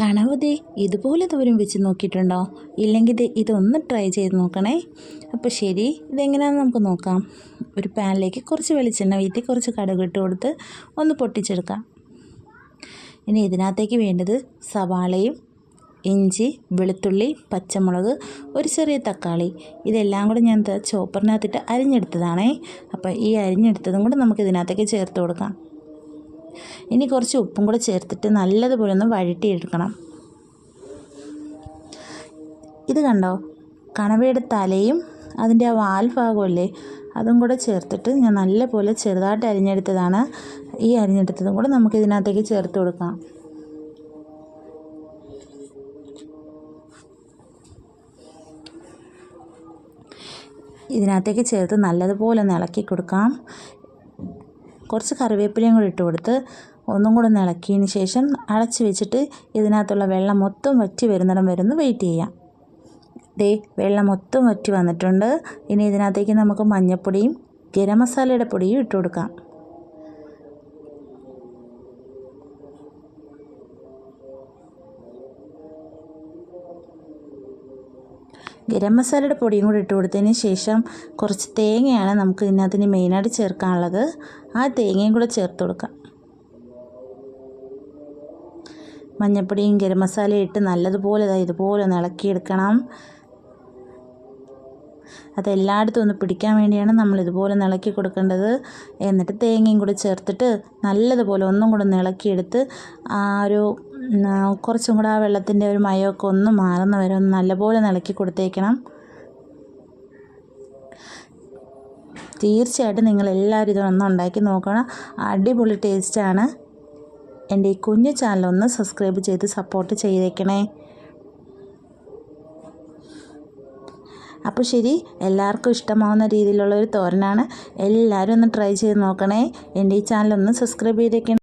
കണവ് ദേ ഇതുപോലെ തോരൻ വെച്ച് നോക്കിയിട്ടുണ്ടോ? ഇല്ലെങ്കിൽ ഇതൊന്ന് ട്രൈ ചെയ്ത് നോക്കണേ. അപ്പോൾ ശരി, ഇതെങ്ങനെയാണെന്ന് നമുക്ക് നോക്കാം. ഒരു പാനിലേക്ക് കുറച്ച് വെളിച്ചെണ്ണ വീട്ടി കുറച്ച് കടുക് ഇട്ട് കൊടുത്ത് ഒന്ന് പൊട്ടിച്ചെടുക്കാം. ഇനി ഇതിനകത്തേക്ക് വേണ്ടത് സവാളയും ഇഞ്ചി, വെളുത്തുള്ളി, പച്ചമുളക്, ഒരു ചെറിയ തക്കാളി, ഇതെല്ലാം കൂടെ ഞാൻ ചോപ്പറിനകത്തിട്ട് അരിഞ്ഞെടുത്തതാണേ. അപ്പോൾ ഈ അരിഞ്ഞെടുത്തതും കൂടെ നമുക്ക് ഇതിനകത്തേക്ക് ചേർത്ത് കൊടുക്കാം. ഇനി കുറച്ച് ഉപ്പും കൂടെ ചേർത്തിട്ട് നല്ലതുപോലെ ഒന്ന് വഴറ്റിയെടുക്കണം. ഇത് കണ്ടോ, കണവയുടെ തലയും അതിൻ്റെ ആ വാൽ ഭാഗമല്ലേ അതും കൂടെ ചേർത്തിട്ട് ഞാൻ നല്ലപോലെ ചെറുതായിട്ട് അരിഞ്ഞെടുത്തതാണ്. ഈ അരിഞ്ഞെടുത്തതും കൂടെ നമുക്ക് ഇതിനകത്തേക്ക് ചേർത്ത് കൊടുക്കാം. ഇതിനകത്തേക്ക് ചേർത്ത് നല്ലതുപോലെ ഒന്ന് ഇളക്കി കൊടുക്കാം. കുറച്ച് കറിവേപ്പിലയും കൂടി ഇട്ട് കൊടുത്ത് ഒന്നും കൂടെ ഒന്ന് ഇളക്കിയതിന് ശേഷം അടച്ച് വെച്ചിട്ട് ഇതിനകത്തുള്ള വെള്ളം മൊത്തം വറ്റി വരുന്നിടം വരെ ഒന്ന് വെയിറ്റ് ചെയ്യാം. വെള്ളം മൊത്തം വറ്റി വന്നിട്ടുണ്ട്. ഇനി ഇതിനകത്തേക്ക് നമുക്ക് മഞ്ഞൾപ്പൊടിയും ഗരം മസാലയുടെ പൊടിയും ഇട്ട് കൊടുക്കാം. ഗരം മസാലയുടെ പൊടിയും കൂടി ഇട്ട് കൊടുത്തതിന് ശേഷം കുറച്ച് തേങ്ങയാണ് നമുക്ക് ഇതിനകത്തിന് മെയിനായിട്ട് ചേർക്കാനുള്ളത്. ആ തേങ്ങയും കൂടെ ചേർത്ത് കൊടുക്കാം. മഞ്ഞൾപ്പൊടിയും ഗരം മസാലയും ഇട്ട് നല്ലതുപോലെ ഇതുപോലെ ഒന്ന് ഇളക്കിയെടുക്കണം. അതെല്ലായിടത്തും ഒന്ന് പിടിക്കാൻ വേണ്ടിയാണ് നമ്മൾ ഇതുപോലെ ഒന്ന് ഇളക്കി കൊടുക്കേണ്ടത്. എന്നിട്ട് തേങ്ങയും കൂടി ചേർത്തിട്ട് നല്ലതുപോലെ ഒന്നും കൂടെ ഒന്ന് ഇളക്കിയെടുത്ത് കുറച്ചും കൂടെ ആ വെള്ളത്തിൻ്റെ ഒരു മയമൊക്കെ ഒന്ന് മാറുന്ന വരെ ഒന്ന് നല്ലപോലെ ഇളക്കി കൊടുത്തേക്കണം. തീർച്ചയായിട്ടും നിങ്ങളെല്ലാവരും ഇതൊന്നും ഉണ്ടാക്കി നോക്കണം. അടിപൊളി ടേസ്റ്റാണ്. എൻ്റെ ഈ കുഞ്ഞു ചാനലൊന്ന് സബ്സ്ക്രൈബ് ചെയ്ത് സപ്പോർട്ട് ചെയ്തേക്കണേ. അപ്പോൾ ശരി, എല്ലാവർക്കും ഇഷ്ടമാവുന്ന രീതിയിലുള്ളൊരു തോരനാണ്. എല്ലാവരും ഒന്ന് ട്രൈ ചെയ്ത് നോക്കണേ. എൻ്റെ ഈ ചാനലൊന്ന് സബ്സ്ക്രൈബ് ചെയ്തേക്കണേ.